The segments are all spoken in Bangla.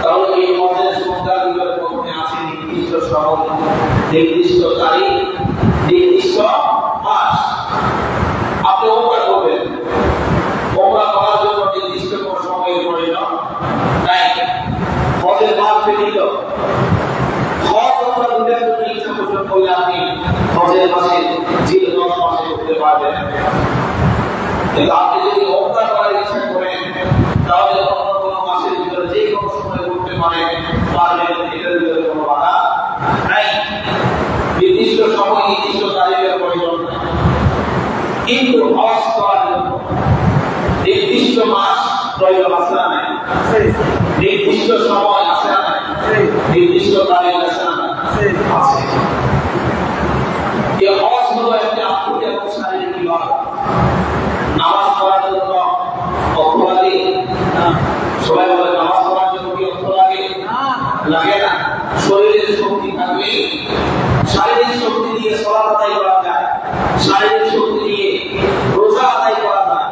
তাহলে এই মজের সংখ্যার ভিতরে প্রথমে আসেনি নির্দিষ্ট সময়, নির্দিষ্ট তারিখ, নির্দিষ্ট মাস। আপনি ওমরা করবেন, ওমরা করার জন্য নির্দিষ্ট কোন সময়ের প্রয়োজন নাই। হজের মাস ব্যতীত হজ ওমরা দুটার জন্য ইচ্ছা পোষণ করলে আপনি হজের মাসে জিলহজ মাসে করতে পারবেন। কিন্তু আপনি যদি ওমরা করার ইচ্ছা করেন তাহলে অন্য কোনো মাসের ভিতরে যে কোনো সময় করতে পারবেন, এটার ভিতরে কোনো বাধা নাই। নির্দিষ্ট সময়, নির্দিষ্ট তারিখের প্রয়োজন নাই। কিন্তু হজ করার জন্য নির্দিষ্ট মাস প্রয়োজন আছে না নাই? নির্দিষ্ট সময় আছে না নাই? নির্দিষ্ট তারিখ আছে না নাই? আছে। এই হজ হলো একটি আত্মিক এবং শারীরিক ইবাদত। নামাজ পড়ার জন্য অর্থ লাগে? সবাই বলে নামাজ পড়ার জন্য কি অর্থ লাগে? লাগে না। শরীরের শক্তি থাকলে শারীরিক শক্তি দিয়ে সালাত আদায় করা যায়, শারীরিক শক্তি দিয়ে রোজা আদায় করা যায়।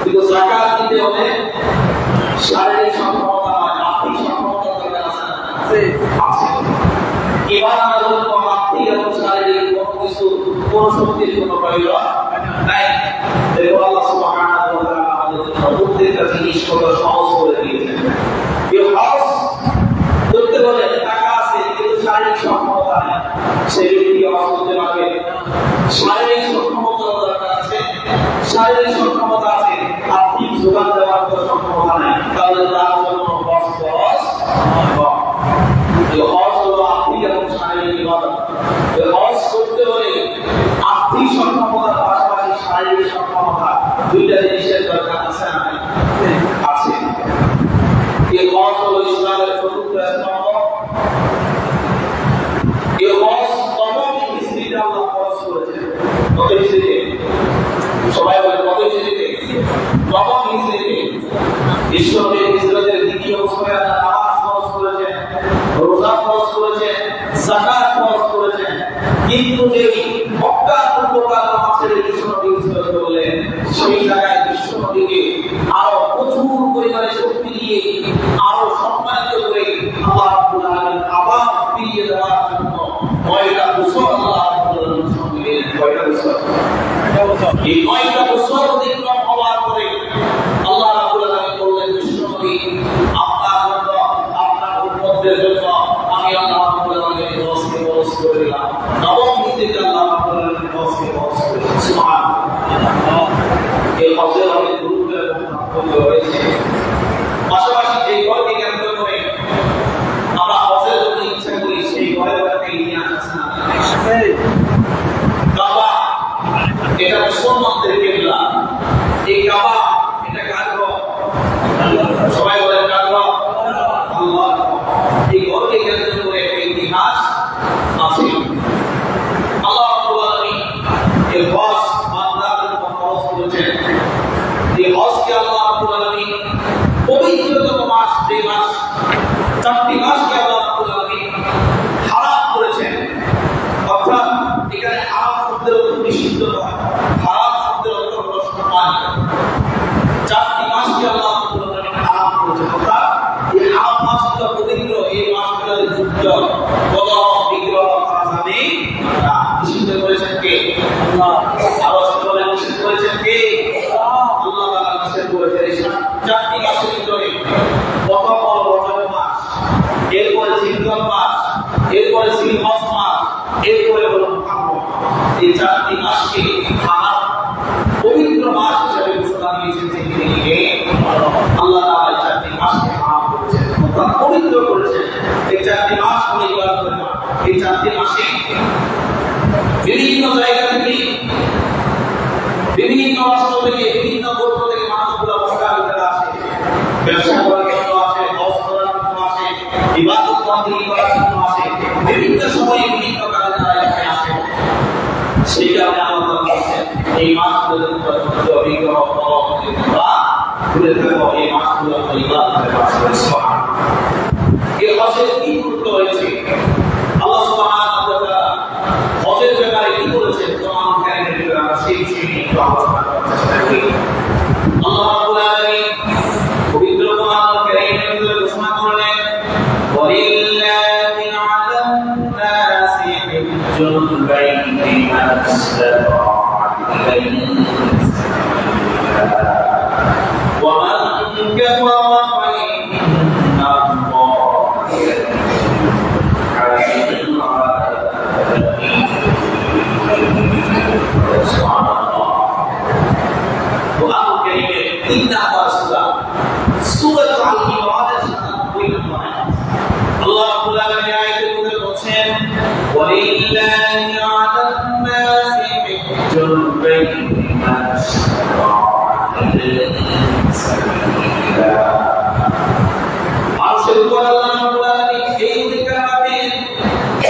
কিন্তু যাকাত দিতে হলে শারীরিক সক্ষমতা নয়, আর্থিক সক্ষমতা দরকার আছে না? আছে। এবার আমাদের জন্য আর্থিক এবং শারীরিক কোনো শক্তির কোনো প্রয়োজন নাই। দেখো আল্লাহ সুবহানাহু ওয়া তাআলা আমাদের জন্য প্রত্যেকটা জিনিস কত সহজ করে দিয়েছেন। এই হজ করতে হলে টাকা আছে কিন্তু শারীরিক সক্ষমতা নেই, সেই ব্যক্তি হজ করতে পারবে। শারীরিক সক্ষমতা দরকার আছে, শারীরিক সক্ষমতা আছে, আর্থিক যোগান দেওয়ার কোনো সক্ষমতা নেই, তাহলে তার জন্য হজ ফরজ নয়। হজ হলো আর্থিক এবং শারীরিক ইবাদত। হজ করতে হলে আর্থিক সক্ষমতার পাশাপাশি শারীরিক সক্ষমতা দুইটা জিনিসের দরকার আছে না? আছে। এই হজ হলো ইসলামের চতুর্থ স্তম্ভ। এই হজ তখন হিজরিতে আল্লাহ ফরজ করেছেন। কত হিজরিতে? সবাই বলে কত হিজরিতে? তখন হিজরিতে। বিশ্বনবী হিজরতের দ্বিতীয় বছরে আল্লাহ নামাজ ফরজ করেছেন, রোজা ফরজ করেছেন, যাকাত ফরজ করেছেন। কিন্তু যে মক্কা পূর্বকাল মাসের বিশ্বনবী হিজরত করলেন, সেই জায়গায় বিশ্বনবীকে আরো প্রচুর পরিমাণে শক্তি দিয়ে আরো সম্মানিত করে আল্লাহ রাব্বুল আলামিন আবার ফিরিয়ে দেওয়ার জন্য 9টা বছর আল্লাহ রাব্বুল আলামিন সঙ্গে দিলেন। 9টা বছর। এই 9টা বছর অতিক্রম হওয়ার পরে আল্লাহ রাব্বুল আলামিন বললেন, বিশ্বনবী আপনার জন্য, আপনার উম্মতদের জন্য আমি আল্লাহ রাব্বুল আলামিন হজকে ফরজ করে দিলাম। নবম হিজরিতে আল্লাহ রাব্বুল আলামিন হজকে ফরজ করে দিলেন। সুবহানাল্লাহ। এই হজের অনেক গুরুত্ব এবং তাৎপর্য রয়েছে। পাশাপাশি যে ঘরকে কেন্দ্র করে আমরা হজের জন্য ইচ্ছা করি, সেই ঘরের একটা ইতিহাস আছে না? কাবা, এটা মুসলমানদের কিবলা। এই কাবা, এটা কার ঘর? সবাই বলে কার ঘর? আল্লাহর ঘর। এই ঘরকে কেন্দ্র করে একটা ইতিহাস আছে। আল্লাহ রাব্বুল আলামিন এই হজ বান্দাদের উপর ফরজ করেছেন। এই হজকে আল্লাহ রাব্বুল আলামিন পবিত্রতম মাস, যে মাস, 4টি মাসকে আল্লাহ রাব্বুল আলামিন হারাম করেছেন। অর্থাৎ এখানে হারাম শব্দের অর্থ নিষিদ্ধ নয়, হারাম শব্দের অর্থ হলো সম্মানিত। 4টি মাসকে আল্লাহ রাব্বুল আলামিন হারাম করেছেন। অর্থাৎ এই হারাম মাসগুলো পবিত্র, এই মাসগুলোতে যুদ্ধ, কলহ, বিগ্রহ করা যাবে না। নিষিদ্ধ করেছেন কে? আল্লাহ। আরো সকলে নিষিদ্ধ করেছেন কে? আল্লাহ তাআলা নিষেধ করেছেন। 4টি মাসের ভিতরে প্রথম হলো রজব মাস, এরপরে জিলহজ মাস, এরপরে জিলহজ মাস, এরপরে হলো মুহররম। এই 4টি মাসকে হারাম পবিত্র মাস হিসেবে ঘোষণা দিয়েছেন কে? আল্লাহ তাআলা এই 4টি মাসকে হারাম করেছেন, অর্থাৎ পবিত্র করেছেন। এই 4টি মাস হলো ইবাদতের মাস। এই 4টি মাসে বিভিন্ন জায়গা থেকে, বিভিন্ন রাষ্ট্র থেকে, বিভিন্ন গোত্র থেকে মানুষগুলো মক্কার ভিতরে আসে, ব্যবসা করার জন্য আসে, হজ করার জন্য আসে, ইবাদত বন্দেগী করার জন্য আসে, বিভিন্ন সময়ে বিভিন্ন কাজে তারা এখানে আসে। সেই কারণে আল্লাহ বলেছেন, এই মাসগুলো বিগ্রহ কলহ বা ঘুরে থাকো, এই মাসগুলো ইবাদতের মাস। সুবহানাল্লাহ। এই হজের কি গুরুত্ব রয়েছে? আল্লাহ সুবহানাহু ওয়া তাআলা হজের ব্যাপারে কি বলেছেন? কোরআন কারীমের ভিতরে আমরা সেই বিষয়ে একটু আলোচনা করার চেষ্টা করি। আল্লাহ রাব্বুল আলামিন পবিত্র কোরআন কারীমের ভিতরে ঘোষণা করলেন, ওয়ালিল্লাহি আলা البيت من استطاع إليه سبيلا ومن كفر فإن الله عزيز سبحان الله. Quran Karim তিনটা সূরা সূরা আল-ইমরানের সাথে বই নম্বর আল্লাহ রাব্বুল আলামিন আয়াতে মধ্যে বলেন ওয়ালিল্লাহি আলান নাসি হিজ্জুল বাইতি মান ইসতাতা'a ইলাইহি সাবিলা। মানুষের উপর আল্লাহ রাব্বুল আলামিন এই অধিকার রাখেন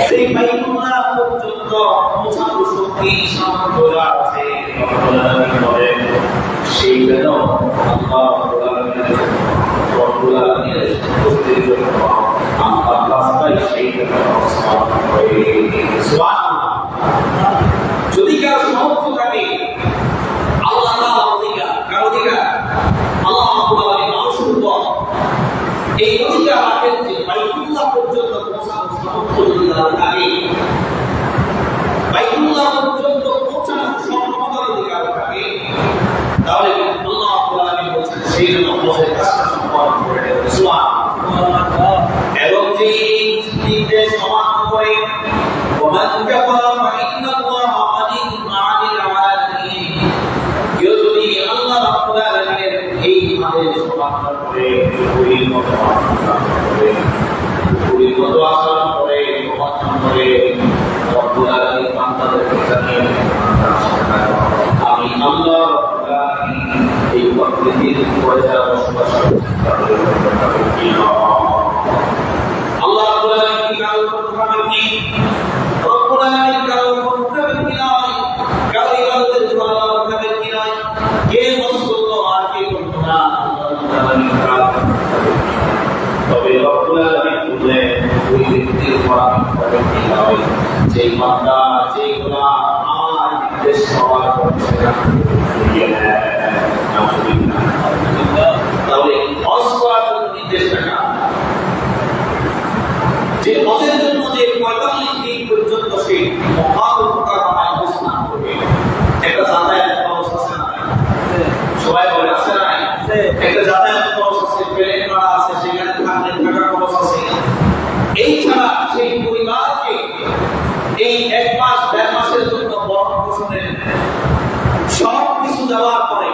সেই বাইতুল্লাহ পর্যন্ত পৌঁছানোর শক্তি সামর্থ্য আছে। রাব্বুল আলামিন বলেন সেই জন্য আল্লাহ রাব্বুল আলামিনের উপস্থিতির জন্য আমরা রাস্তায় সেই সুবহানাল্লাহ। যদি কারো সামর্থ্য থাকে আল্লাহ তাআলা অধিকার কারো অধিকার আল্লাহ রাব্বুল আলামিন মানুষের উপর এই অধিকার রাখেন যে বাইতুল্লাহ পর্যন্ত পৌঁছানোর সামর্থ্য যদি তার থাকে, বাইতুল্লাহ পর্যন্ত পৌঁছানোর সম্ভাবনার অধিকার থাকে, তাহলে আল্লাহ রাব্বুল আলামিন বলেন সেই জন্য আমাদের কাজটা সম্পাদন করে দেবেন। সুবহানাল্লাহ। এবং যে নির্দেশ সমাপ্ত করে ওমান কাফারা ফাইন্নাল্লাহা আযীজুন আলিল আলামিন, কেউ যদি আল্লাহ রাব্বুল আলামিনের এই আদেশ সমাপ্ত করে পরিণত আচরণ করে প্রবর্তন করে রব্বুল আলামিন বান্দাদেরকে জানিয়ে আমি আল্লাহ রাব্বুল আলামিন এই প্রকৃতির উপরে যারা বসবাস করছে আল্লাহ রাব্বুল আলামিন কি কারো উপর প্রভাব কি রব্বুল আলামিন কারো উপর প্রভাব কি নয়, কারো ইবাদতের জন্য আল্লাহ প্রভাব কি নয়, কে মসলুক আর কে করতো না আল্লাহ রাব্বুল আলামিন। তবে রব্বুল আলামিন বলে ওই ব্যক্তির উপর প্রভাব কি নয় যেই বান্দা যেই গোলাম আমার নির্দেশ পাওয়ার পর সেটা তাহলে হজ করার জন্য নির্দেশ রাখা যে হজের জন্য যে ৪৫ দিন পর্যন্ত সে মহাপরিকল্পনায় অবস্থান করবে, একটা যাতায়াত ব্যবস্থা আছে না? সবাই বলে আছে না? একটা যাতায়াত ব্যবস্থা আছে, প্লেন ভাড়া আছে, সেখানে থাকার ব্যবস্থা আছে। এই ছাড়া সেই পরিবারকে এই ১ মাস ১.৫ মাসের জন্য বরণ পোষণের সব কিছু দেওয়ার পরে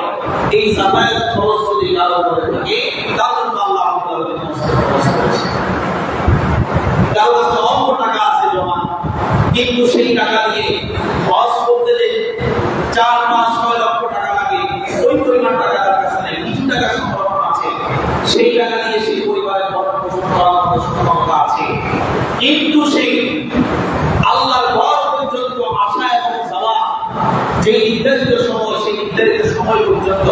এই যাতায়াত খরচ যদি কারো করে থাকে তাহলে আল্লাহ রাব্বুল আলামিন খরচ করেছে। কারো কাছে অল্প টাকা আছে জমা, কিন্তু সেই টাকা দিয়ে হজ করতে যে ৪-৫-৬ লক্ষ টাকা লাগে, ওই পরিমাণ টাকা তার কাছে নেই, কিছু টাকা সংরক্ষণ আছে, সেই টাকা দিয়ে সেই পরিবারের ভরণ পোষণ করার মতো সক্ষমতা আছে, কিন্তু সেই আল্লাহর ঘর পর্যন্ত আসা এবং যাওয়া যে নির্ধারিত সময়, সেই নির্ধারিত সময় পর্যন্ত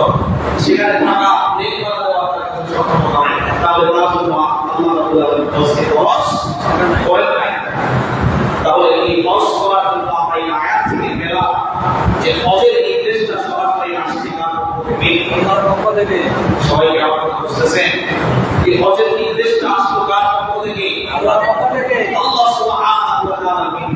সেখানে থাকা প্লেন করা দেওয়ার সক্ষমতা নেই, তাহলে তার জন্য আল্লাহ রাব্বুল আলামিন হজকে খরচ করেন নাই। তাহলে এই হজ করার জন্য আমরা এই আয়াত থেকে পেলাম যে হজের নির্দেশটা সরাসরি আসছে কার পক্ষ থেকে? সবাইকে আপনারা বুঝতেছেন এই হজের নির্দেশটা আসলো কার পক্ষ থেকে? আল্লাহর পক্ষ থেকে। আল্লাহ সুবহানাহু ওয়া তাআলা বলেন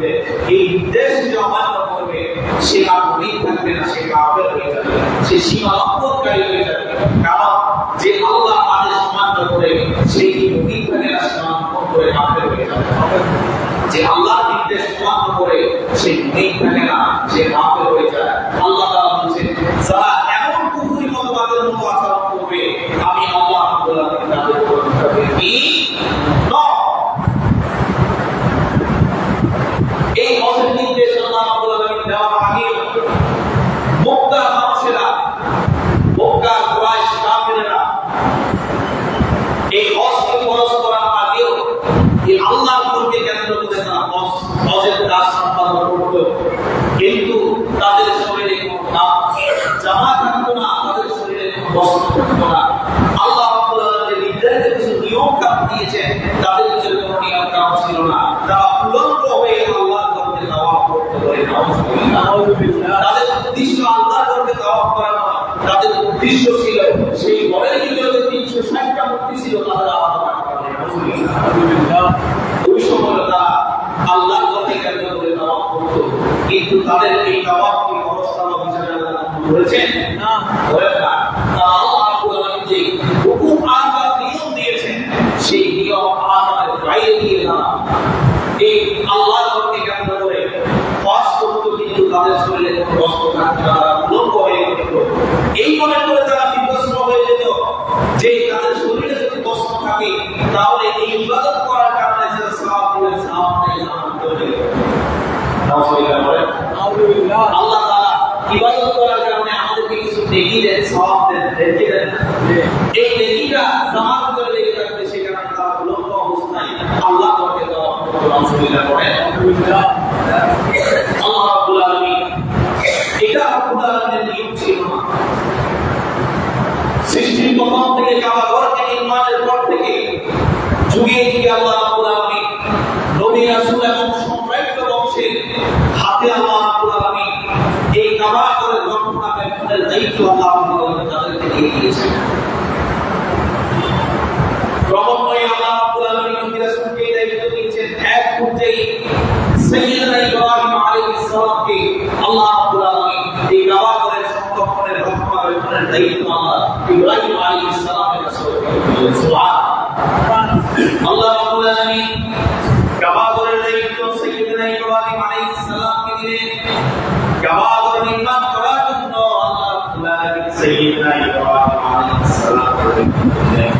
এই নির্দেশ যে অমান্য করবে সে আর মুমিন থাকবে না, সে কাফের হয়ে যাবে, সে সীমালঙ্ঘনকারী হয়ে যাবে। কারণ যে আল্লাহ আদেশ অমান্য করে সেই মুমিন থাকে না, সীমালঙ্ঘন করে কাফের হয়ে যাবে। যে আল্লাহর নির্দেশ অমান্য করে সেই মুমিন থাকে না, সে কাফের হয়ে যায়। আল্লাহ তাআলা বলেন যারা এমন কুফরি মতবাদের মতো আচরণ করবে আমি আল্লাহ রাব্বুল আলামিন তাদের উপর কি এই হজের নির্দেশ আল্লাহ রাব্বুল আলামিন দেওয়ার আগে মক্কার মানুষেরা, মক্কার কুরাইশ কাফেররা এই হজকে ফরজ করার আগেও এই আল্লাহর হুকুমকে কেন্দ্র করে তারা হজের কাজ সম্পাদন করত, কিন্তু তাদের শরীরে কোনো জামা থাকতো না, তাদের শরীরে কোনো বস্ত্র থাকতো না। আল্লাহ রাব্বুল আলামিন নির্ধারিত কিছু নিয়ম কানুন দিয়েছেন, তাদের ভিতরে কোনো নিয়ম কানুন ছিল না। তারা উলঙ্গ হয়ে আল্লাহর ঘরকে তাওয়াফ করতে পারে, নাউযুবিল্লাহ। তাদের উদ্দেশ্য আল্লাহর ঘরকে তাওয়াফ করা নয়, তাদের উদ্দেশ্য ছিল সেই ঘরের ভিতরে ৩৬০টা মূর্তি ছিল তাদের আলাদা রাখা, নাউযুবিল্লাহ। ওই সময় তারা আল্লাহর ঘরকে কেন্দ্র করে তাওয়াফ করত, করেছেন না করেন না আল্লাহ রাব্বুল আলামিন যে হুকুম আর নিয়ম দিয়েছেন সেই নিয়ম আমাদের বাইরে দিয়ে না এই আল্লাহর ঘরকে কেন্দ্র করে ওয়াজ করতে কিন্তু তাদের শরীরে কোনো কষ্ট থাকতো না লোক হয়ে যেত এই মনে করে তারা বিভ্রষ্ট হয়ে যেত যে তাদের শরীরে যদি কষ্ট থাকে তাহলে এই ইবাদত করার কারণে যে সওয়াব দিবেন সওয়াব নাই জাহান্নাম চলে যাবে নাউজুবিল্লাহ আল্লাহ তাআলা ইবাদত করার কারণে আমাদেরকে কিছু নেকি দেন সওয়াব দেন রেজেক দেন এই নেকিটা জাহান্নাম চলে লেগে থাকবে সেই কারণে তারা লোক অবস্থায় আল্লাহ তাআলাকে দেওয়া নাউজুবিল্লাহ পড়ে আল্লাহ রাব্বুল আলামিন এটা রাব্বুল আলামিনের নিয়ম ছিল না সৃষ্টির প্রথম থেকে কাবা ঘরকে নির্মাণের পর থেকে যুগে যুগে আল্লাহ রাব্বুল আলামিন নবী রাসূল এবং সম্মানিত বংশের হাতে আল্লাহ রাব্বুল আলামিন এই কাবা ঘরের রক্ষণাবেক্ষণের দায়িত্ব আল্লাহ রাব্বুল আলামিন তাদেরকে দিয়ে দিয়েছেন ক্রমান্বয়ে আল্লাহ রাব্বুল আলামিন নবী রাসূলকে দায়িত্ব দিয়েছেন এক পর্যায়ে সাইয়্যিদনা ইব্রাহিম আলাইহিস সালামকে আল্লাহ রাব্বুল আলামিন এই কাবা ঘরের সংরক্ষণের রক্ষণাবেক্ষণের দায়িত্ব আল্লাহ ইব্রাহিম আলাইহিস সালামের রাসূলকে দিয়েছেন সুবহানাল্লাহ আল্লাহ রাব্বুল আলামিন কাবা ঘরের দায়িত্ব সাইয়্যিদনা ইব্রাহিম আলাইহিস সালামকে দিলেন কাবা ঘর নির্মাণ করার জন্য আল্লাহ রাব্বুল আলামিন সাইয়্যিদনা ইব্রাহিম আলাইহিস সালামকে দিলেন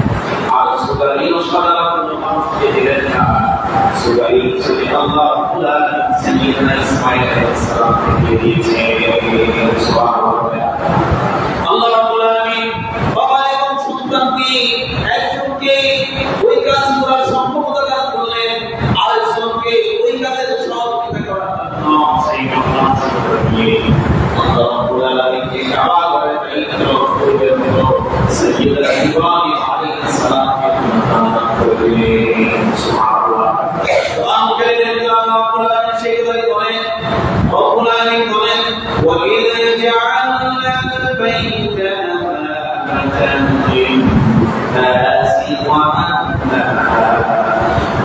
আর সুগারি ওসাদারা কোনো মানুষকে দিলেন না সুগারি যদি আল্লাহ রাব্বুল আলামিন সাইয়্যিদনা ইসমাঈল আলাইহিস সালামকে দিয়েছেন সুবহানাল্লাহ আল্লাহ রাব্বুল আলামিন বাবা এবং সন্তানকে একজনকে ওই কাজ করার সম্পূর্ণতা দান করলেন আরেকজনকে ওই কাজের সহযোগিতা করার জন্য সেই মানুষকে দিয়ে আল্লাহ রাব্বুল আলামিনকে কাবা ঘরের দায়িত্ব করবেন সাইয়্যিদনা ইব্রাহিম আলাইহিস সালামকে দান করলেন সুবহানাল্লাহ কোরআন কারীমে আল্লাহ রাব্বুল আলামিন সেই কথা বলেন রব্বুল আলামিন বলেন ওয়া ইযা জাআলনা আল-বাইতা আমানাতান লিন-নাসি ওয়া আম্না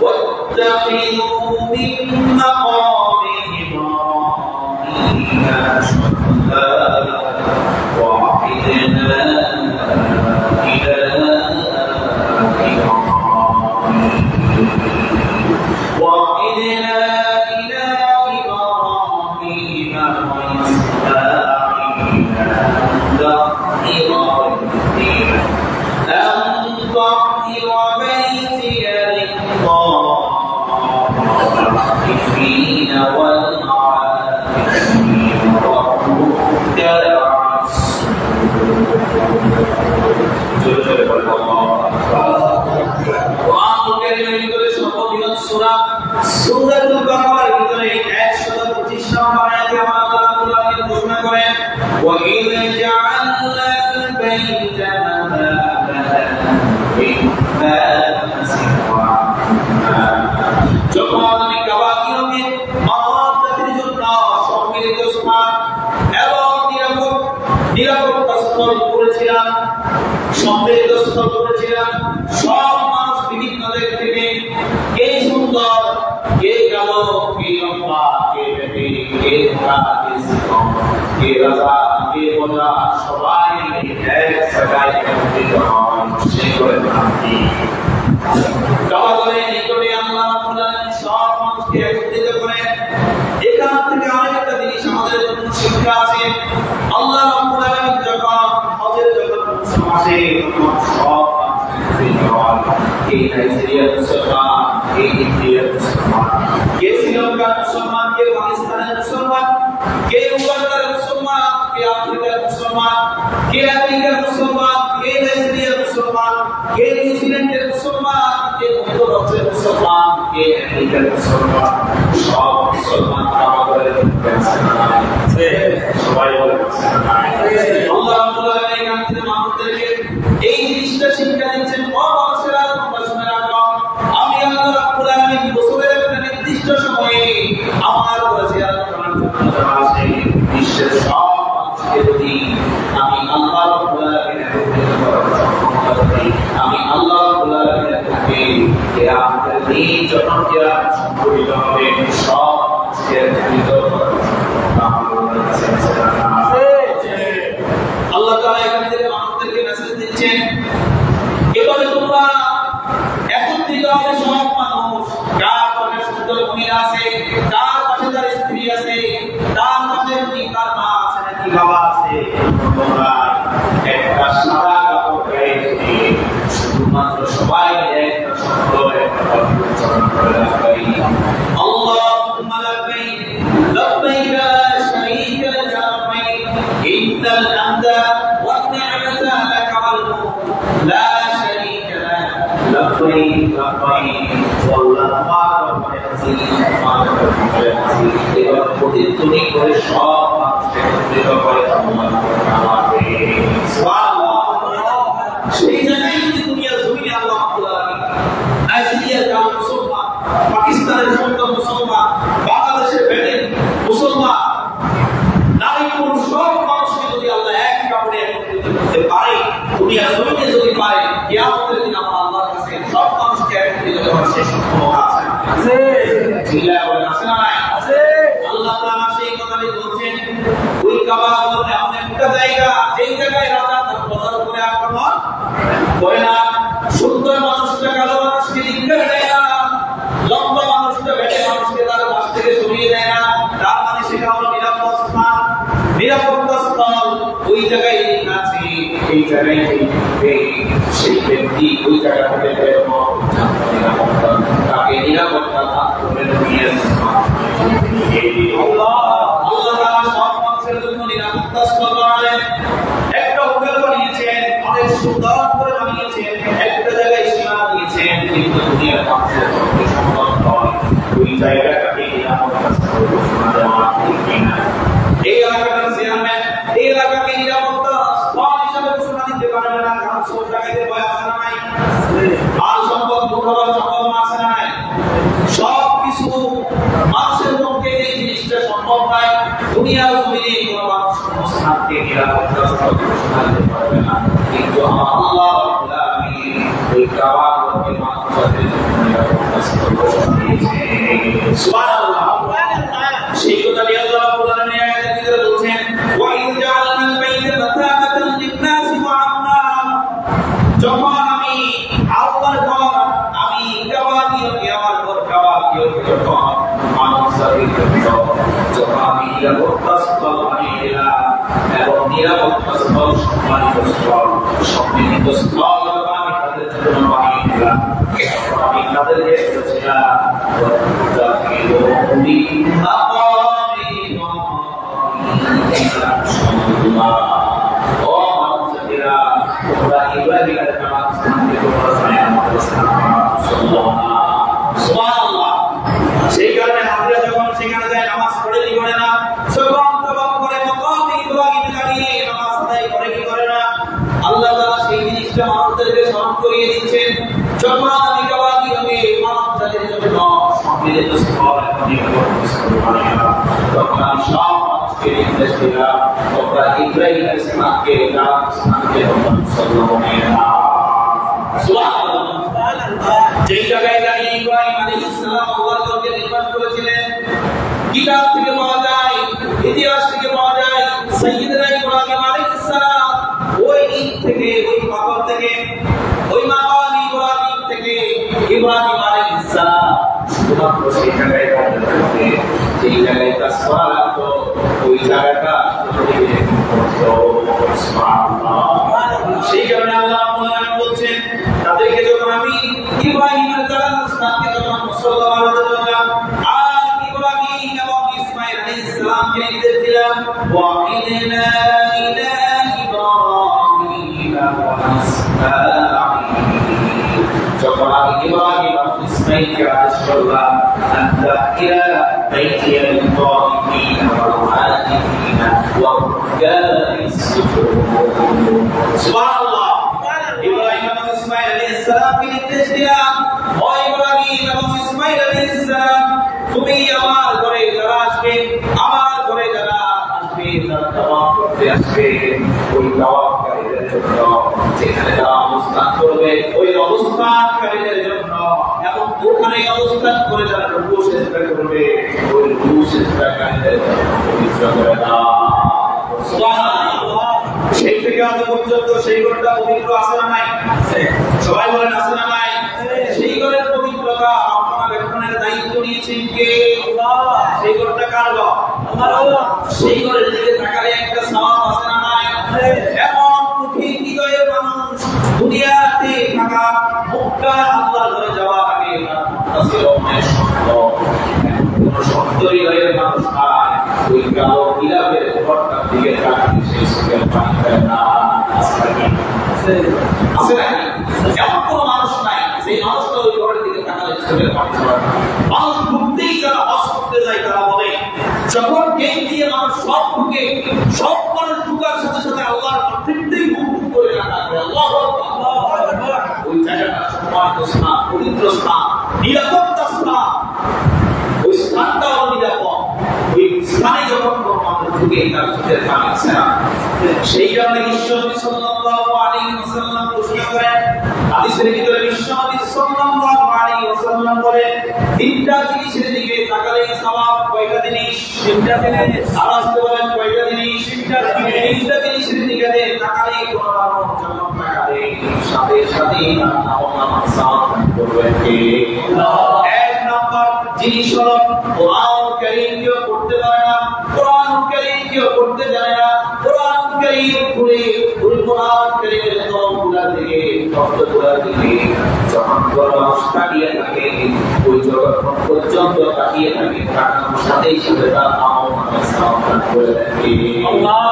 ওয়াত্তাখিযু মিন মাকামি ইব্রাহিম মুসাল্লা ওয়া আ'idna সূরাতুল বাকারার ভিতরে 125 নম্বর আয়াতে আল্লাহ রাব্বুল আলামিন ঘোষণা করেন ওয়া ইযা জাআলনা আল-বাইতা আমানাতান লিন-নাসি ওয়া আম্না যখন আমি কাবা ঘরকে মানবজাতির জন্য সম্মিলিত স্থান এবং নিরাপত্তা স্থল করেছিলাম সম্মিলিত স্থল করেছিলাম সব মানুষ বিভিন্ন দেশ থেকে কে সুন্দর কে কালো কে লম্বা কে বেটি কে মোটা কে চিকন কে রাজা কে প্রজা সবাই এক জায়গায় একত্রিত হয় সেই করে থাকি কাবা ঘরের নিকটে আল্লাহ রাব্বুল আলামিন সব মানুষকে একত্রিত করেন এখান থেকে আরেকটা জিনিস আমাদের জন্য শিক্ষা আছে আল্লাহ রাব্বুল আলামিন যখন হজের যখন মৌসুম আসে তখন সব কে নাইজেরিয়ার মুসলমান কে ইন্ডিয়ার মুসলমান কে শ্রীলঙ্কার মুসলমান কে পাকিস্তানের মুসলমান কে উগান্ডার মুসলমান কে আফ্রিকার মুসলমান কে আমেরিকার মুসলমান কে নাইজেরিয়ার মুসলমান কে নিউজিল্যান্ডের মুসলমান কে মধ্যপ্রাচ্যের মুসলমান কে আমেরিকার মুসলমান সব মুসলমান আমাদের সবাই বলে আল্লাহ রাব্বুল আলামিন আমাদের মানুষদেরকে এই জিনিসটা শিক্ষা দিচ্ছেন মানুষেরা তোমরা শুনে রাখো আমি আল্লাহ রাব্বুল আলামিন বছরের একটা নির্দিষ্ট সময়ে আমার কাছে আল্লাহর জন্য আসে বিশ্বের সব মানুষকে যদি আমি আল্লাহ রাব্বুল আলামিনের একত্রিত করার সক্ষমতা দিই আমি আল্লাহ রাব্বুল আলামিনের থেকে কিয়ামতের দিন যখন কিয়ামত সংঘটিত হবে সব মানুষকে একত্রিত করার সক্ষমতা আমার কাছে আছে আল্লাহ তাআলা এখান থেকে মানুষদেরকে মেসেজ দিচ্ছেন, এবারে তোমরা একত্রিত হবে সব মানুষ, যার পাশে সুন্দর মহিলা আছে, যার পাশে তার স্ত্রী আছে, তার পাশে তার মা আছে নাকি বাবা আছে, তোমরা একটা সাদা কাপড় গায়ে দিয়ে শুধুমাত্র সবাই একটা শব্দ একটা উচ্চারণ করে রাখবে, আল্লাহুম্মা লাব্বাইক লাব্বাইক লা শারীকা লাক লাব্বাইক ইন্নাল হামদা ওয়ান নি'মাতা লাক ওয়াল মুলক লা শারীকা লাক লাব্বাইক লাব্বাইক ওয়াল্লাহু এবার প্রতিধ্বনি করে সব মানুষকে একত্রিত করে সেই জায়গায় যদি দুনিয়ার জমিনে আল্লাহ নাইজেরিয়ার গ্রাম মুসলমান, পাকিস্তানের সন্তান মুসলমান, বাংলাদেশের বেড়ে মুসলমান, নারী পুরুষ সব মানুষকে যদি আল্লাহ এক কাপড়ে একত্রিত করতে পারে, দুনিয়ার জমিনে যদি পারে, কিয়ামতের দিন আমরা আল্লাহর কাছে সব মানুষকে একত্রিত করার সেই সক্ষমতা আছে। আল্লাহ তাআলা সেই কথাটি বলছেন, ওই কাবা হলো এমন একটা জায়গা, যেই জায়গায় রাজা তার প্রজার উপরে আক্রমণ করে না, সুন্দর মানুষটা কালো মানুষকে নিগ্রহ দেয় না, লম্বা মানুষটা বেটে মানুষকে তার পাশ থেকে সরিয়ে দেয় না, তার মানে সেটা হলো নিরাপদ স্থান, নিরাপত্তা স্থল। ওই জায়গায় আছে, এই জায়গায় সেই ব্যক্তি ওই জায়গা থেকে নিরাপত্তা, তাকে নিরাপত্তা দান করে আল্লাহ তাআলা সব মানুষের জন্য নিরাপত্তা স্থল বানালেন, একটা হোটেল বানিয়েছেন, অনেক সুন্দর করে বানিয়েছেন, একটা জায়গায় সীমা দিয়েছেন, কিন্তু দুনিয়ার মানুষের জন্য সম্ভব নয় ওই জায়গাটাকে নিরাপত্তা স্থল ঘোষণা দেওয়া ঠিক কিনা। এই এলাকাটার চেয়ারম্যান এই এলাকাকে নিরাপত্তা স্থল হিসেবে ঘোষণা দিতে পারবে না, কারণ সব জায়গায় ভয় আছে না নাই, আর সম্পদ ঢোকাবার সম্ভাবনা আছে না নাই, সবকিছু মানুষের পক্ষে এই জিনিসটা সম্ভব নয়। দুনিয়ার জমিনে কোনো মানুষ স্থানকে নিরাপত্তা স্থল ঘোষণা দিতে পারবে না, কিন্তু আমার আল্লাহ রাব্বুল আলামিন ওই কাবাকে মানুষের জন্য নিরাপত্তা স্থল ঘোষণা দিয়েছেন। সুবহানাল্লাহ। সেই কথা নিয়ে আল্লাহ রাব্বুল আলামিন আয়াতের ভিতরে বলছেন, ওয়া ইন জাআলনাল বাইতা মাতাবাতান লিন-নাসি ওয়া আমনা, যখন আমি আল্লাহর ঘর, আমি কাবাকে আমার ঘর কাবাকে যখন মানুষের জন্য যখন আমি নিরাপত্তা স্থল বানিয়ে দিলাম, এবং নিরাপত্তা স্থল সম্মানিত স্থল সম্মিলিত স্থল আমি তাদের জন্য বানিয়ে দিলাম, আমি তাদেরকে বলেছিলাম সেই কারণে হাজিরা যখন সেখানে যায় নামাজ পড়ে কি করে না, সবম তবম করে মাকামে ইব্রাহিম দাঁড়িয়ে নামাজ আদায় করে কি করে না। আল্লাহ তাআলা সেই জিনিসটা মানুষদেরকে স্মরণ করিয়ে দিচ্ছেন, যখন আমি কাবাকে হবে মানুষদের জন্য সম্মিলিত স্থল তখন আমি সব মানুষকে নির্দেশ দিলাম, তোমরা ইব্রাহিম আলাইহিস সালামকে স্থানকে মুসলমান বানিয়ে নাও। সুবহানাল্লাহ। যেই জায়গায় দাঁড়িয়ে ইব্রাহিম আলাইহিস সালাম আল্লাহর ঘরকে নির্মাণ করেছিলেন, কিতাব থেকে পাওয়া যায়, ইতিহাস থেকে পাওয়া যায়, সাইয়্যিদনা ইব্রাহিম আলাইহিস সালাম ওই ইট থেকে, ওই পাথর থেকে, ওই মাকাম ইব্রাহিম থেকে ইব্রাহিম আলাইহিস সালাম শুধুমাত্র সেই জায়গায় দাঁড়িয়ে, যেই জায়গায় কাজ করা লাগতো ওই জায়গাটা সেই কারণে আল্লাহ বলছেন, তাদেরকে যখন আমি ইব্রাহিমের স্থানকে যখন মুসলমান বানাতে দিলাম, আর ইব্রাহিম এবং ইসমাঈল আলাইহিস সালামকে নির্দেশ দিলাম, ওয়াহিদনা ইলা ইব্রাহিম ওয়া ইসমাঈল, যখন আমি ইব্রাহিম এবং ইসমাঈলকে আদেশ করলাম, আনতা ইলা বাইতিল মুতাওয়াফিন ওয়াল আকিফিন ওয়া রুকানিস সুজুদ। সুবহানাল্লাহ। ইব্রাহিম এবং ইসমাঈল আলাইহিস সালামকে নির্দেশ দিলাম, ও ইব্রাহিম এবং ইসমাঈল আলাইহিস সালাম, তুমি আমার ঘরে যারা আসবে, আমার ঘরে যারা আসবে, যারা তাওয়াফ করতে আসবে, ওই তাওয়াফকারীদের জন্য যেখানে তারা অবস্থান করবে ওই অবস্থানকারীদের জন্য, এবং ওখানে অবস্থান করে যারা রুকু সিজদা করবে ওই রুকু সিজদাকারীদের জন্য পবিত্র করে দাও। সুবহানাল্লাহ। সেই থেকে থেকে আজ পর্যন্ত সেই ঘরটা পবিত্র আছে না নাই? সবাই বলেন আছে না নাই? সেই ঘরের পবিত্রতা রক্ষণাবেক্ষণের দায়িত্ব নিয়েছেন কে? আল্লাহ। সেই ঘরটা কার ঘর? আল্লাহ। সেই ঘরের দিকে তাকালে একটা সওয়াব আছে না নাই? এমন কঠিন হৃদয়ের মানুষ দুনিয়াতে থাকা মক্কা আল্লাহর ঘরে যাওয়ার আগে তার অনেক শব্দ শব্দ হৃদয়ের মানুষ আর ওই কালো গিলাপের ঘরটার দিকে তাকিয়ে সেই চোখের পানি ফেলে না। আছে নাকি? এমন কোনো মানুষ নাই সেই মানুষটা ওই ঘরের দিকে তাকালে চোখের পানি ফেলে না। মানুষ ঢুকতেই যারা হজ করতে যায় তারা বলে যখন গেট দিয়ে মানুষ সব ঢুকে সব মানুষ ঢুকার সাথে সাথে আল্লাহর প্রত্যেকটাই মুখ করে রাখা করে আল্লাহু আকবার। ওই জায়গাটা সম্মানিত স্থান, পবিত্র স্থান, নিরাপত্তা স্থান। ওই স্থানটাও নিরাপদ। ওই স্থানে যখন কোনো মানুষ ঢুকে তার চোখের পানি আসে না। সেই কারণে বিশ্বনবী সাল্লাল্লাহু আলাইহি ওয়াসাল্লাম ঘোষণা করেন, হাদিসের ভিতরে বিশ্বনবী সাল্লাল্লাহু আলাইহি ওয়াসাল্লাম বলেন, তিনটা জিনিসের দিকে তাকালে সওয়াব। কয়টা জিনিস? তিনটা জিনিস। আওয়াজ করে বলেন কয়টা জিনিস? তিনটা জিনিসের দিকে তাকালে কোনো মানুষ যখন তাকালে সাথে সাথে তার আমল সওয়াব করবে কে? আল্লাহ। এক নাম্বার জিনিস হলো কোরআন কারীম কেউ পড়তে পারে না, কোরআন কারীম কেউ পড়তে জানে না, কোরআন কারীম পড়ে ওই কোরআন কারীমের তরফগুলা থেকে শব্দগুলা থেকে যখন মানুষ তাকিয়ে থাকে ওই যতক্ষণ পর্যন্ত তাকিয়ে থাকে তার সাথেই সাথে তার আমল নামে সওয়াব করে দেন কে? আল্লাহ।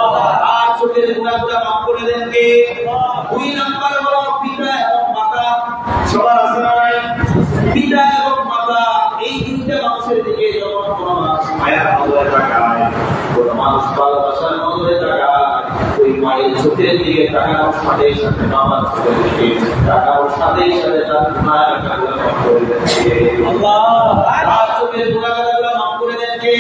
আর চোখের গুনাহগুলা মাফ করে দেন কে? দুই নাম্বার হলো পিতা এবং মাতা। সবার আছে না নাই? পিতা এবং মাতা এই তিনটা মানুষের দিকে যখন কোনো মানুষ মায়ার নজরে তাকায়, কোনো মানুষ ভালোবাসার নজরে তাকায়, ওই মায়ের চোখের দিকে তাকানোর সাথে সাথে বাবার চোখের দিকে তাকানোর সাথে সাথে তার গুনাহগুলো মাফ করে দেন কে? আল্লাহ। তার চোখের গুনাহগুলো মাফ করে দেন কে?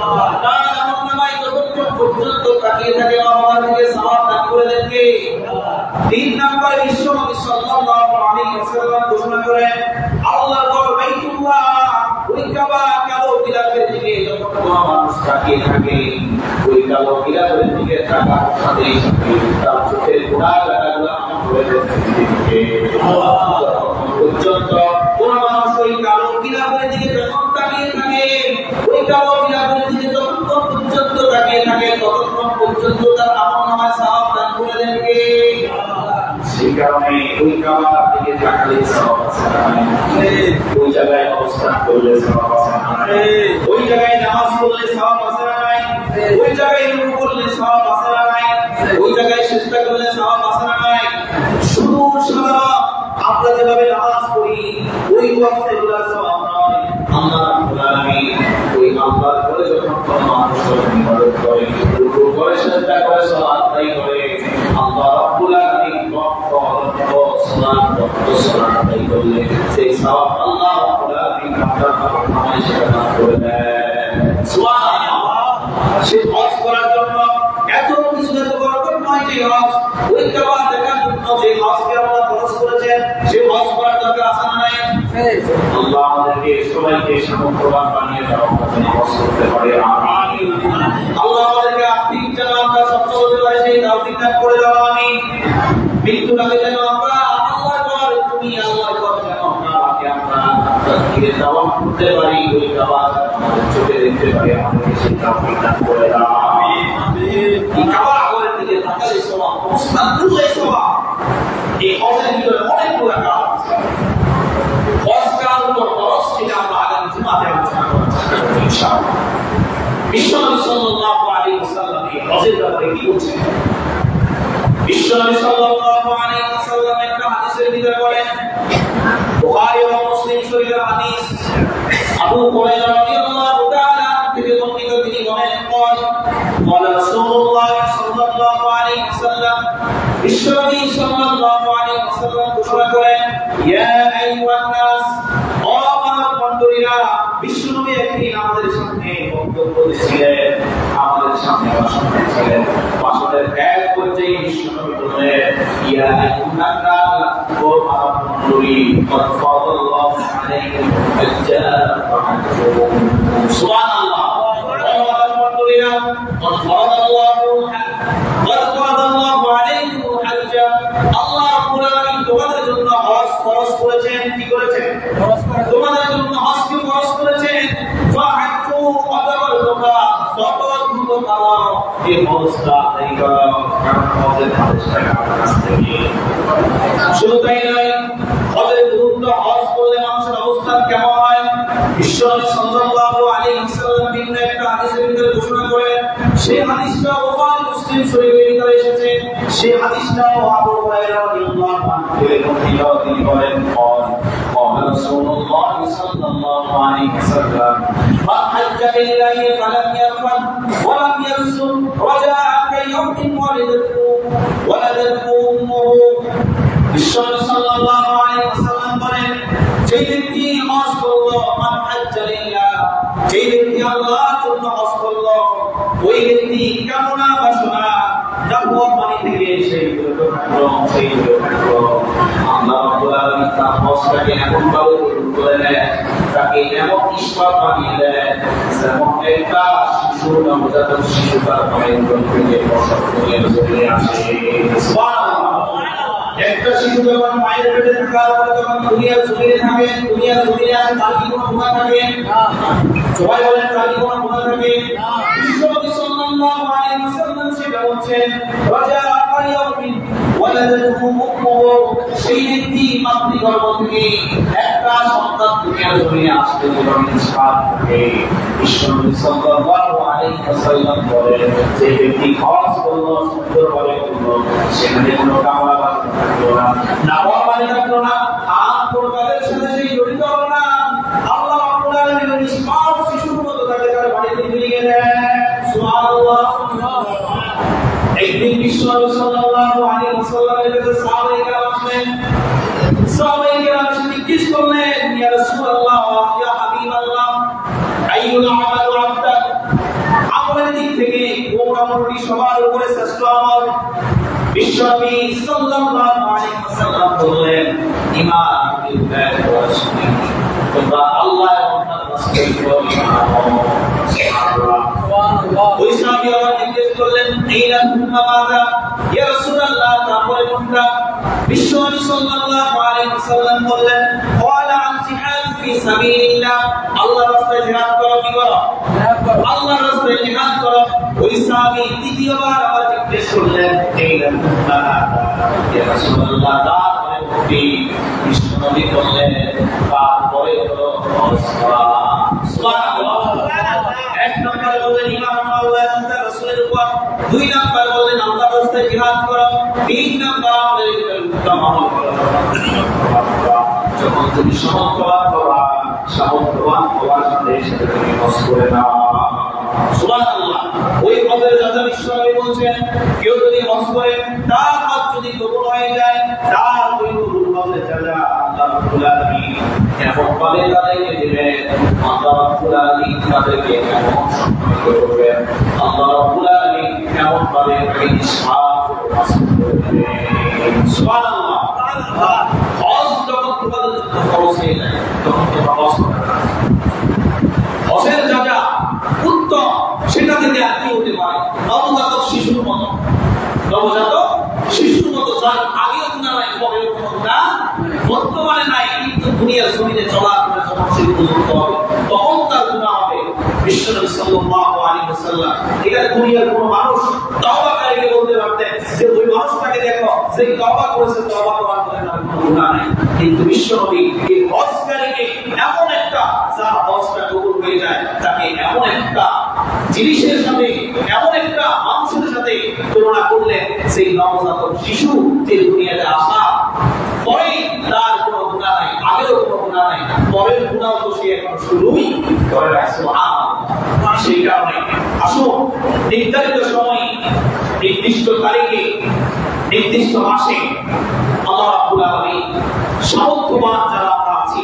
আল্লাহ। তার আমলনামায় যতক্ষণ পর্যন্ত তাকিয়ে থাকে বাবার দিকে সওয়াব দান করে দেন কে? আল্লাহ। তিন নাম্বার বিশ্বনবী সাল্লাল্লাহু আলাইহি ওয়াসাল্লাম ঘোষণা করেন, আল্লাহর ঘর বাইতুল্লাহ ওই কাবা কালো গিলাপের দিকে যখন কোনো মানুষ তাকিয়ে থাকে ওই কালো গিলাপের দিকে তাকার সাথে সাথে তার চোখের গুনাহগুলো মাফ করে দেন কে? আল্লাহ। পর্যন্ত কোনো মানুষ ওই কালো গিলাপের দিকে যখন তাকিয়ে থাকে ওই কালো গিলাপের দিকে যতক্ষণ পর্যন্ত তাকিয়ে থাকে ততক্ষণ পর্যন্ত তার আমলনামায় সওয়াব দান করে দেন কে? সেই কারণে ওই কাবার দিকে তাকালে সওয়াব আছে না? ওই জায়গায় অবস্থান করলে সওয়াব আছে না? ওই জায়গায় নামাজ পড়লে সওয়াব আছে না? ওই জায়গায় রুকু করলে সওয়াব আছে না? ওই জায়গায় সিজদা করলে সওয়াব আছে না? শুধু সারা আমরা যেভাবে নামাজ পড়ি ওই ওয়াক্তে গুলো সওয়াব নয়। আল্লাহ রাব্বুল আলামিন ওই আল্লাহর করে যখন কোনো মানুষ ইবাদত করে, রুকু করে, সিজদা করে, সালাত আদায় করে, আল্লাহ রাব্বুল আলামিন সালাত আদায় করলে সেই সওয়াব আল্লাহ রাব্বুল আলামিন আপনার আমলে সেটা দান করে দেন। সুবহানাল্লাহ। সে হজ করার জন্য এত কিছু এত বরকত নয় যে হজ ওই কাবা দেখার জন্য যে হজকে আল্লাহ ফরজ করেছেন সে হজ করার দরকার আছে না নাই? আল্লাহ আমাদেরকে সবাইকে সামর্থ্যবান বানিয়ে দেন, আমরা যেন হজ করতে পারি। আমিন। আল্লাহ আমাদেরকে আর্থিক যেন আমরা সচ্ছল হতে পারি সেই তৌফিক দান করে দাও। আমিন। মৃত্যুর আগে যেন আমরা আল্লাহর ঘর, তুমি আল্লাহর ঘর যেন আমরা ধীরে দাওয়াত করতে পারি, ওই দাওয়াত আমাদের চোখে দেখতে পারি, আমাদেরকে সেই তৌফিক দান করে দাও। আমিন। এই কাবা ঘরের দিকে তাকালে সওয়াব, মুসলমান করলে সওয়াব। এই হজের ভিতরে অনেকগুলো কাজ আছে। হজ কাজ উপর খরচ সেটা আমরা আগামী জুমাতে আলোচনা করার চেষ্টা করব ইনশাআল্লাহ। বিশ্বনবী সাল্লাল্লাহু আলাইহি ওয়াসাল্লাম এই হজের ব্যাপারে কি বলছেন? বিশ্বনবী সাল্লাল্লাহু আলাইহি ওয়াসাল্লাম একটা হাদিসের ভিতরে বলেন, বুখারী ও মুসলিম শরীফের হাদিস, আবু হুরায়রা রাদিয়াল্লাহু তাআলা থেকে বর্ণিত, তিনি বলেন, قال رسول الله صلى الله عليه وسلم, বিশ্বনবী সাল্লাল্লাহু আলাইহি ওয়াসাল্লাম ঘোষণা করেন, ইয়া আইয়ুহান নাস, ও মানব মণ্ডলীরা, বিশ্বনবী একদিন আমাদের সামনে বক্তব্য দিয়েছিলেন, আমাদের সামনে ভাষণ দিয়েছিলেন। ভাষণের এক পর্যায়ে বিশ্বনবী বললেন, ইয়া আইয়ুহান নাস, ও মানব মণ্ডলী, قد فرض الله عليكم الحج فحجوا। সুবহানাল্লাহ। ও মানব মণ্ডলীরা, قد فرض الله عليكم আমার এই হজটা এই কারণ হজের হাদিসটা আপনার কাছ থেকে শুধু তাই নয়, হজের গুরুত্ব, হজ করলে মানুষের অবস্থান কেমন হয় বিশ্বনবী সাল্লাল্লাহু আলাইহি ওয়াসাল্লাম বিভিন্ন একটা হাদিসের ভিতরে ঘোষণা করেন। সেই হাদিসটা বুখারী মুসলিম শরীফের ভিতরে এসেছে। সেই হাদিসটাও আবু হুরায়রা রাদিয়াল্লাহু আনহু তিনি বলেন قال رسول الله صلى الله عليه وسلم من حج لله فلم يرفث ولم يفسق رجع كيوم ولدته امه বিশ্বনবী সাল্লাল্লাহু আলাইহি ওয়াসাল্লাম বলেন, যে ব্যক্তি হজ করলো, মান হাজ্জা লিল্লাহ, যে ব্যক্তি আল্লাহর জন্য হজ করলো, ওই ব্যক্তি কামনা বাসনা নাফরমানি থেকে সেই বিরত থাকলো। আল্লাহ রাব্বুল আলামিন তার হজটাকে এমন ভাবে কবুল করে নেন, তাকে এমন ঈশ্বর বানিয়ে দেন যেমন একটা শিশু, নবজাত শিশু তার মায়ের গর্ভ থেকে প্রসব করে চলে আসে। সুবহানাল্লাহ। একটা শিশু যখন মায়ের পেটে থাকার পরে যখন দুনিয়ার জমিনে থাকে, দুনিয়ার জমিনে আসে, তার কি কোনো গুনাহ থাকে? সবাই বলেন, তার কি কোনো গুনাহ থাকে? বিশ্বনবী সাল্লাল্লাহু আলাইহি ওয়াসাল্লাম সেটা বলছেন, রাজা আকায়াউমিন ওয়ালাদাতহু উম্মুহু, সেই ব্যক্তি মাতৃগর্ভ থেকে একটা সন্তান দুনিয়ার জমিনে আসতে যখন ইনসাফ থাকে, বিশ্বনবী সাল্লাল্লাহু আলাইহি ওয়াসাল্লাম বলেন, যে ব্যক্তি হজ করলো, সুন্দরভাবে করলো, সেখানে কোনো কামনা থাকলো না, নাফরমানি থাকলো না, আর কোনো কাজের সাথে সেই জড়িত হলো না, আল্লাহ রাব্বুল আলামিন নিষ্পাপ শিশুর মতো তাকে তার বাড়িতে নিয়ে গেলেন। সুবহানাল্লাহ। একদিন বিশ্বনবী সাল্লাল্লাহু আলাইহি ওয়াসাল্লামের কাছে সাহাবায়ে কেরাম আসলেন। সাহাবায়ে কেরাম এসে জিজ্ঞেস করলেন, ইয়া রাসূলুল্লাহ, ইয়া হাবিবাল্লাহ, আইয়ুল আমালু আফদাল, আমলের দিক থেকে কোন আমলটি সবার উপরে শ্রেষ্ঠ আমল? বিশ্বনবী সাল্লাল্লাহু আলাইহি ওয়াসাল্লাম বললেন, ঈমান বিল্লাহি ওয়া রাসূলিহি, তোমরা আল্লাহ এবং তার রাসূলের উপর ঈমান আনো। সুবহানাল্লাহ। ওই সাহাবী আবার জিজ্ঞেস করলেন, ইলা কুম্মা মাযা, ইয়া রাসূলুল্লাহ, তারপরে কোনটা? বিশ্বনবী সাল্লাল্লাহু আলাইহি ওয়াসাল্লাম বললেন, ওয়ালা জিহাদ ফি সাবিলিল্লাহ, আল্লাহর রাস্তায় জিহাদ করো। কি করো? আল্লাহর রাস্তায় জিহাদ করো। ওই সাহাবী দ্বিতীয়বার আবার জিজ্ঞেস করলেন, ইলা কুম্মা মাযা, ইয়া রাসূলুল্লাহ, তারপরে কোনটি? বিশ্বনবী বললেন, তারপরে হলো হজ করা। সুবহানাল্লাহ। এক নম্বরে বললেন ঈমান আনো আল্লাহ এবং তার রাসূলের উপর, দুই নম্বরে বললেন আল্লাহর রাস্তায় জিহাদ করো, তিন নম্বরে উত্তম আমল করো। যখন তুমি সামর্থ্যবান হওয়ার সাথে সাথে তুমি হজ করে নাও। সুবহানাল্লাহ। ওই হজের রাজা বিশ্বনবী বলছেন, কেউ যদি হজ করে, তার হজ যদি কবুল হয়ে যায়, তার ওই কবুল হজের রাজা আল্লাহ রাব্বুল আলামিন এমন ভাবে তাদেরকে দিবেন, আল্লাহ রাব্বুল আলামিন তাদেরকে এমন সম্মানিত করবেন, আল্লাহ রাব্বুল আলামিন এমন ভাবে তাকে ইসহাক করে দিবেন। সুবহানাল্লাহ। হজ যখন তোমাদের জন্য ফরজ হয়ে যায়, তখন তোমরা হজ করতে পারো। হজের যা উত্তম, সেটা থেকে আর কি হতে পারে? নবজাতক শিশুর মতো, নবজাতক শিশুর মতো, যার আগেও গুনাহ নাই, পরেও কোনো গুনাহ বর্তমানে নাই, কিন্তু দুনিয়ার জমিনে চলার পরে যখন সে উপযুক্ত হবে, তখন তার গুনাহ হবে। বিশ্বনবী সাল্লাল্লাহু আলাইহি ওয়াসাল্লাম এটা দুনিয়ার কোনো মানুষ তওবাকারীকে বলতে পারতেন যে ওই মানুষটাকে দেখো, যে তওবা করেছে, তওবা করার পরে তার কোনো গুনাহ নাই। কিন্তু বিশ্বনবী এই হজকারীকে এমন একটা, যার হজটা কবুল হয়ে যায়, তাকে এমন একটা জিনিসের সাথে, এমন একটা মানুষের সাথে তুলনা করলেন, সেই নবজাতক শিশু যে দুনিয়াতে আসা, পরে তার কোনো গুনাহ নাই, আগেও কোনো গুনাহ নাই, পরের গুনাহ তো সে এখন শুরুই করে রাখছে। সেই কারণে আসুন, নির্ধারিত সময়ে, নির্দিষ্ট তারিখে, নির্দিষ্ট মাসে আল্লাহ রাব্বুল আলামিন সামর্থ্যবান যারা আমরা আছি,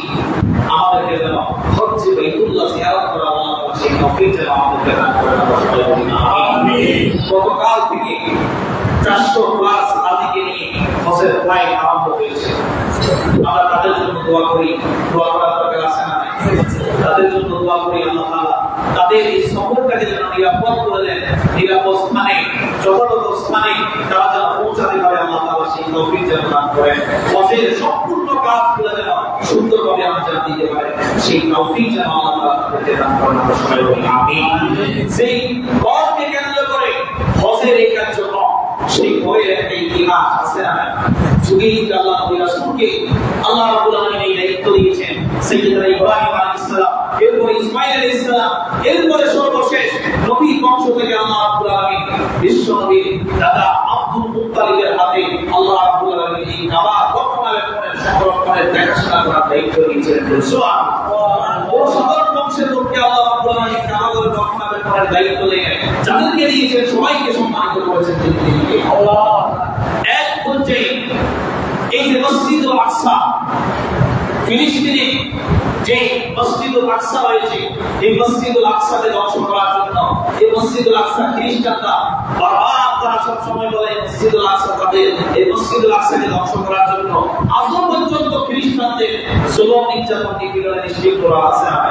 আমাদেরকে যেন হজ্জে বাইতুল্লাহ জিয়ারত করা, আল্লাহ তাআলা সেই তৌফিক যেন আমাদেরকে দান করেন। আমিন। গতকাল থেকে 400 প্লাস হাজিকে নিয়ে হজের ফ্লাইট আরম্ভ হয়েছে। আমরা তাদের জন্য দোয়া করি, দোয়া করার দরকার আছে না? তাদের জন্য দোয়া করি, আল্লাহ তাআলা তাদের এই সফরটাকে যেন নিরাপদ করে দেন, নিরাপদ স্থানে, যথাযথ স্থানে তারা যেন পৌঁছাতে পারে, আল্লাহ তাআলা সেই তৌফিক যেন দান করেন। হজের সম্পূর্ণ কাজগুলো যেন সুন্দরভাবে আমরা যেন দিতে পারি, সেই তৌফিক যেন আল্লাহ তাআলা তাদেরকে দান করেন। আমরা সবাই বলি আমিন। সেই হজকে কেন্দ্র সেই ঘরের একটা ইতিহাস আছে না? যুগে যুগে আল্লাহ নবী রাসূলকে আল্লাহ রাব্বুল আলামিন এই দায়িত্ব দিয়েছেন। সাইয়্যিদনা ইব্রাহিম আলাইহিস সালাম, এরপরে ইসমাঈল আলাইহিস সালাম, এরপরে সর্বশেষ নবী বংশ থেকে আল্লাহ রাব্বুল আলামিন বিশ্ব নবীর দাদা আব্দুল মুত্তালিবের হাতে আল্লাহ রাব্বুল আলামিন এই কাবা রক্ষণাবেক্ষণের সংরক্ষণের দেখাশোনা করার দায়িত্ব দিয়েছেন। সুবহানাল্লাহ। ও সাধারণ বংশের লোককে আল্লাহ রাব্বুল আলামিন কাবাগর রক্ষণাবেক্ষণের দায়িত্ব দিয়েছেন। যাদেরকে দিয়েছেন সবাইকে সম্মানিত করেছেন তিনি। আল্লাহ এক পর্যায়ে এই যে মসজিদুল আকসা, ফিলিস্তিনে যে মসজিদুল আকসা রয়েছে, এই মসজিদুল আকসাকে ধ্বংস করার জন্য, এই মসজিদুল আকসা খ্রিস্টানরা বারবার তারা সব সময় বলে মসজিদুল আকসা তাদের, এই মসজিদুল আকসাকে ধ্বংস করার জন্য আজও পর্যন্ত খ্রিস্টানদের জুলুম নির্যাতন নিপীড়নে নিশ্চিত করা আছে না?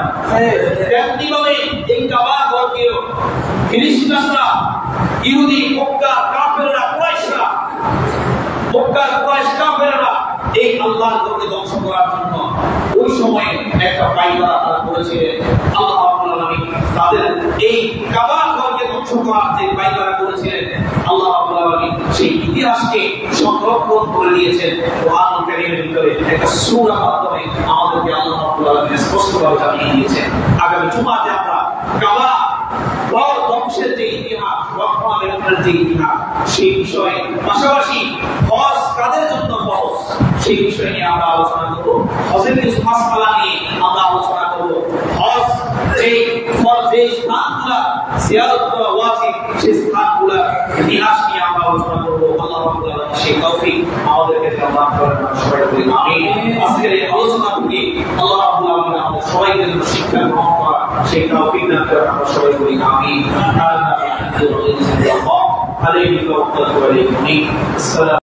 তেমনিভাবে এই কাবা ঘরকেও খ্রিস্টানরা, ইহুদি, মক্কা কাফেররা, কুরাইশরা, মক্কার কুরাইশ কাফেররা এই আল্লাহর ঘরকে ধ্বংস করার জন্য ওই সময় একটা পায়তারা তারা করেছিলেন। আল্লাহ রাব্বুল আলামিন তাদের এই কাবা ঘরকে ধ্বংস করার যে পায়তারা করেছিলেন, আল্লাহ রাব্বুল আলামিন সেই ইতিহাসকে সংরক্ষণ করে দিয়েছেন কোরআনুল কারীমের ভিতরে একটা সূরার মাধ্যমে আমাদেরকে আল্লাহ রাব্বুল আলামিন স্পষ্টভাবে জানিয়ে দিয়েছেন। আগামী জুমাতে আমরা কাবা ঘর ধ্বংসের যে ইতিহাস, রক্ষণাবেক্ষণের যে ইতিহাস, সেই বিষয়ে পাশাপাশি হজ কাদের জন্য ফরজ সেই বিষয় নিয়ে আমরা আলোচনা করব। হজের কিছু মাসআলা নিয়ে আমরা আলোচনা করব। হজ যে ফরজে স্থানগুলো জিয়ারত করা ওয়াজিব, সেই স্থানগুলো ইতিহাস নিয়ে আমরা আলোচনা করব। আল্লাহ রাব্বুল আলামিন সেই তৌফিক আমাদেরকে দান করেন, সবাই বলি আমিন। আজকের এই আলোচনা থেকে আল্লাহ রাব্বুল আলামিন আমাদের সবাইকে শিক্ষা গ্রহণ করা সেই তৌফিক দান করেন, আমরা সবাই বলি আমিন। আল্লাহ আলাইহি ওয়া সাল্লাম।